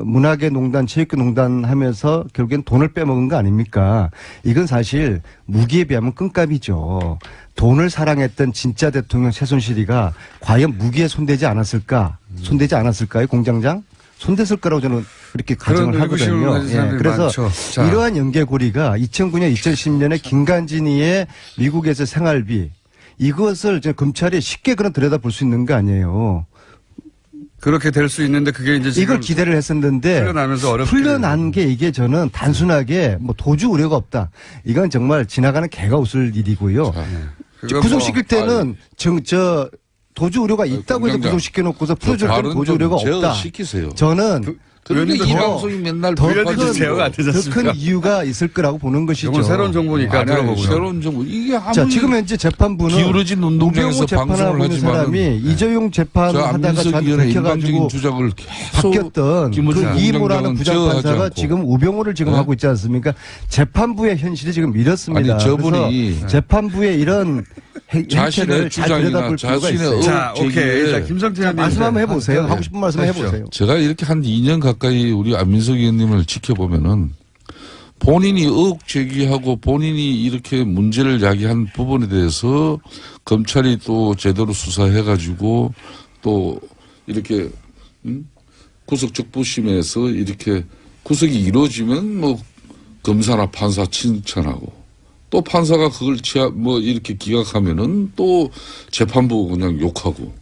문화계 농단, 체육계 농단 하면서 결국엔 돈을 빼먹은 거 아닙니까? 이건 사실 무기에 비하면 끈값이죠. 돈을 사랑했던 진짜 대통령 최순실이가 과연 무기에 손대지 않았을까요, 공장장? 손댔을 거라고 저는 그렇게 가정을 하거든요. 예, 그래서 이러한 연계고리가 2009년, 2010년에 김관진이의 미국에서 생활비 이것을 이제 검찰이 쉽게 그런 들여다볼 수 있는 거 아니에요. 그렇게 될 수 있는데 그게 이제 지금 이걸 기대를 했었는데 풀려나면서 어렵게 풀려난 게 이게 저는 단순하게 뭐 도주 우려가 없다. 이건 정말 지나가는 개가 웃을 일이고요. 구속시킬 때는 도주 우려가 있다고 해서 구속시켜놓고서 풀어줄 때는 도주 우려가 없다. 시키세요. 저는 그런데 이 방송이 맨날 더 큰 이유가 있을 거라고 보는 것이죠. 이건 새로운 정보니까 들어보고요. 새로운 정보. 이게 아무리 자, 지금 현재 재판부는 기울어진 운동장에서 노병호 재판하고 있는 사람이 이재용 재판하다가 저한테 밝혀가지고 주장을 바뀌었던 그 이모라는 부장판사가 않고. 지금 우병우를 지금 네? 하고 있지 않습니까? 재판부의 현실이 지금 이렇습니다. 아니, 저분이 그래서 재판부의 이런 자신의 행태를 잘 들여다볼 주장이나 필요가 있어요. 자신의 자, 오케이. 제기에 자, 김성태 의원님. 말씀 한번 해보세요. 네. 하고 싶은 말씀 해보세요. 제가 이렇게 한 2년 가까이 우리 안민석 의원님을 지켜보면은 본인이 의혹 제기하고 본인이 이렇게 문제를 야기한 부분에 대해서 검찰이 또 제대로 수사해가지고 또 이렇게 구속적부심에서 이렇게 구속이 이루어지면 뭐 검사나 판사 칭찬하고 또 판사가 그걸 이렇게 기각하면은 또 재판부 그냥 욕하고.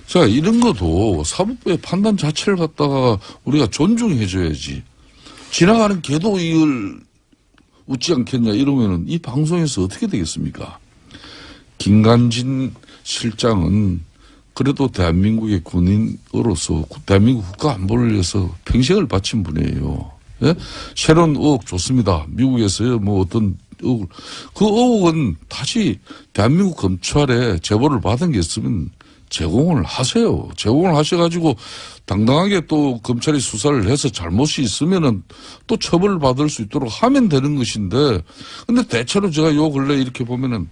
자, 이런 것도 사법부의 판단 자체를 갖다가 우리가 존중해줘야지. 지나가는 개도 이걸 웃지 않겠냐 이러면은 이 방송에서 어떻게 되겠습니까? 김관진 실장은 그래도 대한민국의 군인으로서 대한민국 국가 안보를 위해서 평생을 바친 분이에요. 예? 새로운 의혹 좋습니다. 미국에서요, 뭐 어떤 의혹을. 그 의혹은 다시 대한민국 검찰에 제보를 받은 게 있으면 제공을 하세요. 제공을 하셔가지고 당당하게 또 검찰이 수사를 해서 잘못이 있으면은 또 처벌을 받을 수 있도록 하면 되는 것인데, 근데 대체로 제가 요 근래 이렇게 보면은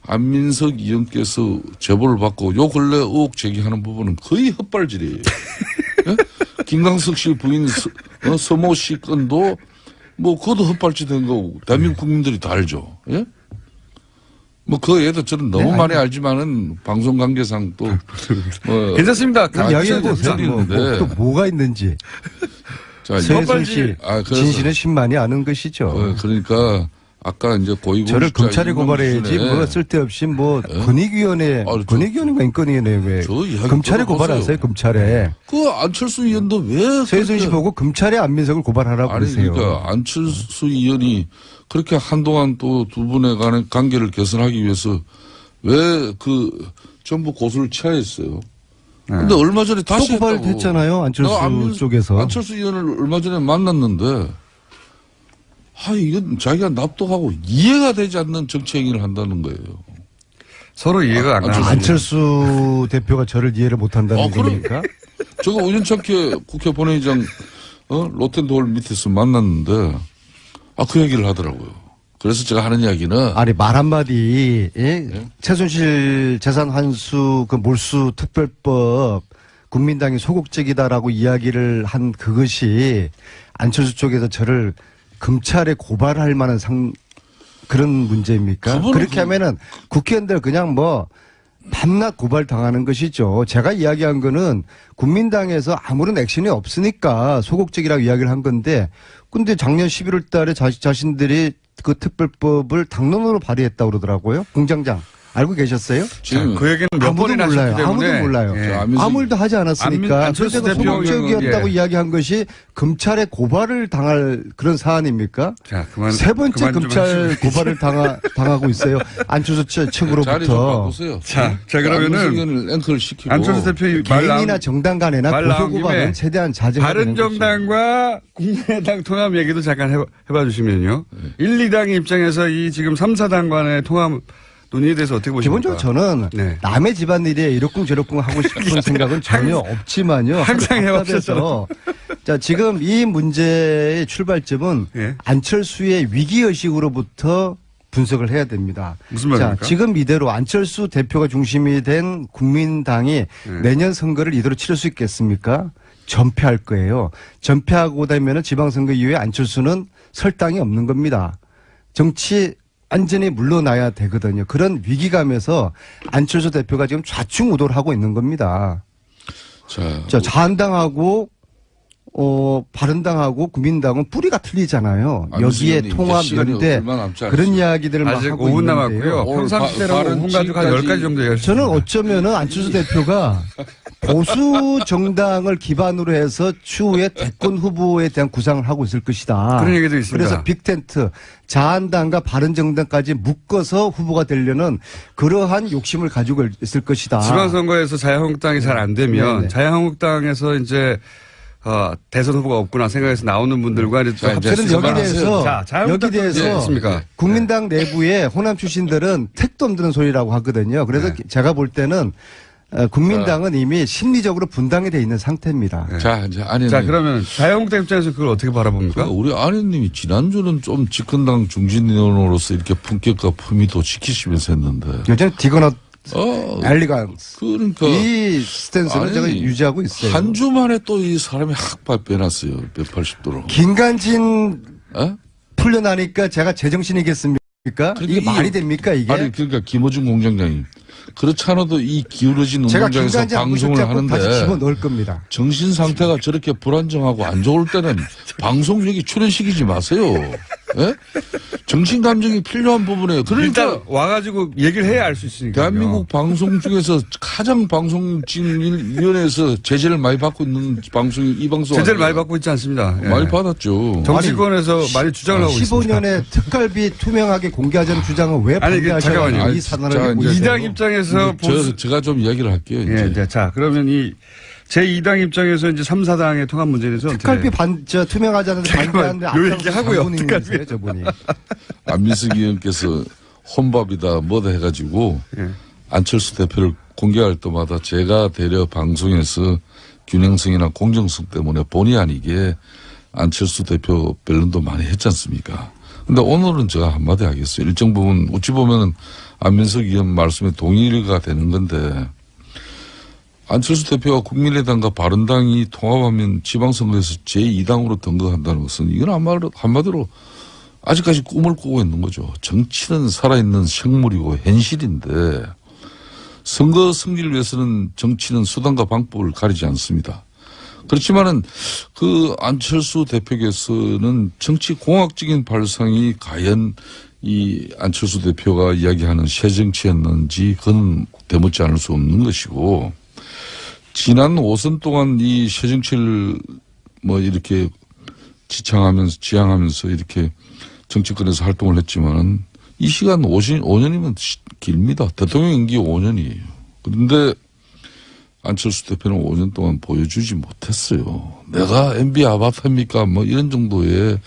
안민석 의원께서 제보를 받고 요 근래 의혹 제기하는 부분은 거의 헛발질이에요. 예? 김광석 씨 부인 서모 씨 건도 뭐 그것도 헛발질 된 거고 대한민국 국민들이 다 알죠. 예? 뭐 그 애도 저는 너무 많이 알지만은 방송 관계상 또 뭐 괜찮습니다. 이야기해보세요. 또 뭐가 있는지. 자, 최순실 진실은 신만이 아는 것이죠. 그러니까 아까 이제 고위공직자 저를 검찰에 고발해야지 뭐 쓸데없이 뭐 권익위원회 권익위원회가 인권위원회 왜 검찰에 고발하세요. 검찰에. 그 안철수 의원도 왜 최순실 보고 검찰에 안민석을 고발하라고 그러세요. 그러니까 안철수 의원이 그렇게 한동안 또 두 분의 간의 관계를 개선하기 위해서 왜 그 전부 고소를 취하했어요. 근데 얼마 전에 다시 또 고발됐잖아요. 안철수 쪽에서. 안철수 의원을 얼마 전에 만났는데 이건 자기가 납득하고 이해가 되지 않는 정치 행위를 한다는 거예요. 서로 이해가 안 가는. 안철수 대표가 저를 이해를 못 한다는 겁니까? 저거 우연찮게 국회 본회의장 로텐도홀 밑에서 만났는데 그 얘기를 하더라고요. 그래서 제가 하는 이야기는 아니 말 한마디 최순실 재산 환수 그 몰수 특별법 국민당이 소극적이다라고 이야기를 한 그것이 안철수 쪽에서 저를 검찰에 고발할 만한 그런 문제입니까? 그렇게 하면은 국회의원들 그냥 뭐 밤낮 고발 당하는 것이죠. 제가 이야기한 거는 국민당에서 아무런 액션이 없으니까 소극적이라고 이야기를 한 건데, 근데 작년 11월 달에 자신들이 그 특별법을 당론으로 발의했다고 그러더라고요. 공장장. 알고 계셨어요? 지금 그 얘기는 몇 번이나 몰라요. 하셨기 때문에. 아무도 몰라요. 예. 아무 일도 하지 않았으니까. 안철수 그래서 소극적이었다고 예. 이야기한 것이 검찰에 고발을 당할 그런 사안입니까? 자, 세 번째 검찰 고발을 당하고 있어요. 안철수 자리 좀 측으로부터. 바꾸세요. 자, 그러면은 앵커를 시키고 안철수 대표 개인이나 정당 간에나 고소 고발은 최대한 자제해야 되는 거죠. 바른정당과 국민의당 통합 얘기도 잠깐 해봐 주시면요. 1, 2당의 입장에서 이 지금 3, 4당 간의 통합 논의에 대해서 어떻게 보십니까? 기본적으로 저는 남의 집안일에 이러쿵저러쿵 하고 싶은 생각은 전혀 없지만요. 항상 해왔어서 자, 지금 이 문제의 출발점은 예. 안철수의 위기의식으로부터 분석을 해야 됩니다. 무슨 말입니까? 자, 지금 이대로 안철수 대표가 중심이 된 국민당이 내년 선거를 이대로 치를 수 있겠습니까? 전패할 거예요. 전패하고 나면은 지방선거 이후에 안철수는 설 땅이 없는 겁니다. 정치 완전히 물러나야 되거든요. 그런 위기감에서 안철수 대표가 지금 좌충우돌 하고 있는 겁니다. 자, 자한당하고 바른당하고 국민당은 뿌리가 틀리잖아요. 여기에 통합, 연대 그런 이야기들을 막 아직 하고 5분 있는데요. 남았고요. 평상시대로 5분 가지고 한 10가지 정도 얘기할 수 저는 있습니다. 어쩌면은 안철수 대표가 보수 정당을 기반으로 해서 추후에 대권 후보에 대한 구상을 하고 있을 것이다. 그런 얘기도 있습니다. 그래서 빅텐트, 자한당과 바른정당까지 묶어서 후보가 되려는 그러한 욕심을 가지고 있을 것이다. 지방선거에서 자유한국당이 잘 안 되면 네네. 자유한국당에서 이제 대선 후보가 없구나 생각해서 나오는 분들과 이제 저는 여기 대해서 여기 대해서 있습니까? 국민당 내부의 호남 출신들은 택도 없는 소리라고 하거든요. 그래서 제가 볼 때는 국민당은 이미 심리적으로 분당이 돼 있는 상태입니다. 네. 자, 이제 아니. 자, 그러면 자유한국당 입장에서 그걸 어떻게 바라봅니까? 우리 아내님이 지난주는 좀 집권당 중진위원으로서 이렇게 품격과 품위도 지키시면서 했는데. 요즘 디거넛 엘리간스. 그러니까. 이 스탠스를 제가 유지하고 있어요. 한 주 만에 또 이 사람이 확 빼놨어요. 180도로. 김관진 에? 풀려나니까 제가 제정신이겠습니까? 이게 말이 됩니까, 이게? 아니, 그러니까 김어준 공장장이. 그렇지 않아도 이 기울어진 제가 운동장에서 김관진 방송을 하는데. 다시 집어넣을 겁니다. 정신 상태가 저렇게 불안정하고 안 좋을 때는 방송 여기 출연시키지 마세요. 예? 정신 감정이 필요한 부분이에요. 그러니까 일단 와가지고 얘기를 해야 알 수 있으니까. 대한민국 방송 중에서 가장 방송진위원회에서 제재를 많이 받고 있는 방송이 이 방송 제재를 아니에요? 많이 받고 있지 않습니다. 예. 많이 받았죠. 정치권에서 많이 주장을 하고 있습니다. 15년에 특갈비 투명하게 공개하자는 주장은 왜 아니, 반대하셨나요? 잠깐만요. 이 산안을 자, 갖고 이제 있어요. 이당 입장에서 제가 좀 이야기를 할게요. 예, 이제. 자, 그러면 이 제2당 입장에서 이제 3, 4당의 통합 문제에 대해서 특갈비 투명하자는 반대하는데 요 얘기 하고요. 특갈비 저분이. 안민석 의원께서 혼밥이다 뭐다 해가지고 예. 안철수 대표를 공개할 때마다 제가 대려 방송에서 균형성이나 공정성 때문에 본의 아니게 안철수 대표 변론도 많이 했지 않습니까? 근데 오늘은 제가 한마디 하겠어요. 일정 부분 어찌 보면은 안민석 의원 말씀에 동의가 되는 건데 안철수 대표와 국민의당과 바른당이 통합하면 지방선거에서 제2당으로 등극한다는 것은 이건 한마디로 아직까지 꿈을 꾸고 있는 거죠. 정치는 살아있는 생물이고 현실인데 선거 승리를 위해서는 정치는 수단과 방법을 가리지 않습니다. 그렇지만은 그 안철수 대표께서는 정치 공학적인 발상이 과연 이 안철수 대표가 이야기하는 새 정치였는지 그건 되묻지 않을 수 없는 것이고 지난 5선 동안 이 새 정치를 뭐 이렇게 지향하면서 이렇게 정치권에서 활동을 했지만은 이 시간 5년이면 길입니다. 대통령 임기 5년이에요. 그런데 안철수 대표는 5년 동안 보여주지 못했어요. 내가 MB 아바타입니까? 뭐 이런 정도의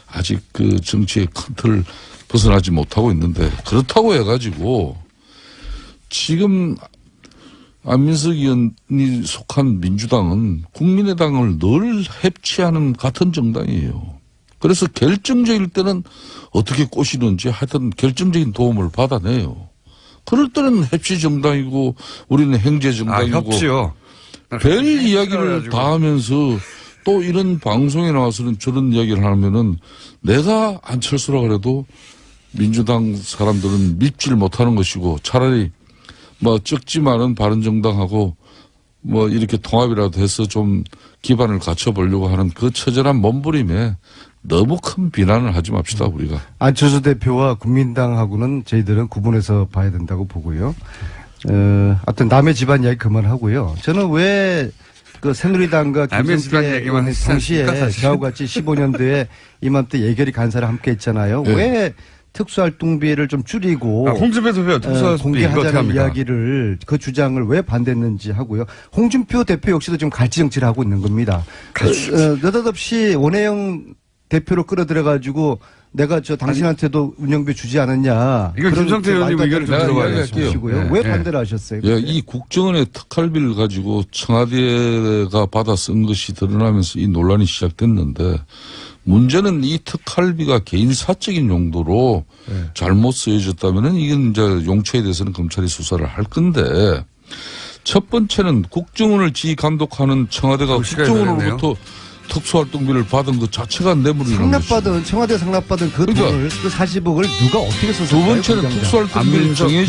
아직 그 정치의 큰 틀을 벗어나지 못하고 있는데 그렇다고 해가지고 지금 안민석 의원이 속한 민주당은 국민의당을 늘 해치하는 같은 정당이에요. 그래서 결정적일 때는 어떻게 꼬시는지 하여튼 결정적인 도움을 받아내요. 그럴 때는 heb시 정당이고 우리는 행제 정당이고 협치요. 별 이야기를 다 하면서 또 이런 방송에 나와서는 저런 이야기를 하면은 내가 안철수라 그래도 민주당 사람들은 믿질 못하는 것이고 차라리 뭐 적지만은 바른정당하고 뭐 이렇게 통합이라도 해서 좀 기반을 갖춰보려고 하는 그 처절한 몸부림에 너무 큰 비난을 하지 맙시다 우리가. 안철수 대표와 국민당하고는 저희들은 구분해서 봐야 된다고 보고요. 하여튼 남의 집안 이야기 그만하고요. 저는 왜 그 새누리당과 남의 집안 얘기만 했지 당시에 않습니까, 사실? 저하고 같이 15년도에 이맘때 예결위 간사를 함께 했잖아요. 네. 왜 특수활동비를 좀 줄이고 홍준표 대표 특수활동비 이거 어떻게 공개하자는 합니까? 이야기를 그 주장을 왜 반대했는지 하고요. 홍준표 대표 역시도 지금 갈치 정치를 하고 있는 겁니다. 느닷없이 원혜영 대표로 끌어들여가지고 내가 당신한테도 운영비 주지 않았냐. 이거 김성태 의원님 의견을 좀 들어봐야겠고요. 네. 왜 반대를 하셨어요? 예, 이 국정원의 특활비를 가지고 청와대가 받아 쓴 것이 드러나면서 이 논란이 시작됐는데 문제는 이 특활비가 개인 사적인 용도로 잘못 쓰여졌다면은 이건 이제 용처에 대해서는 검찰이 수사를 할 건데 첫 번째는 국정원을 지휘 감독하는 청와대가 국정원으로부터 특수활동비를 받은 것 자체가 뇌물이라는 것이죠. 청와대 상납받은 그 그러니까 돈을 그 40억을 누가 어떻게 썼을까요? 두 번째는 특수활동비를 정해진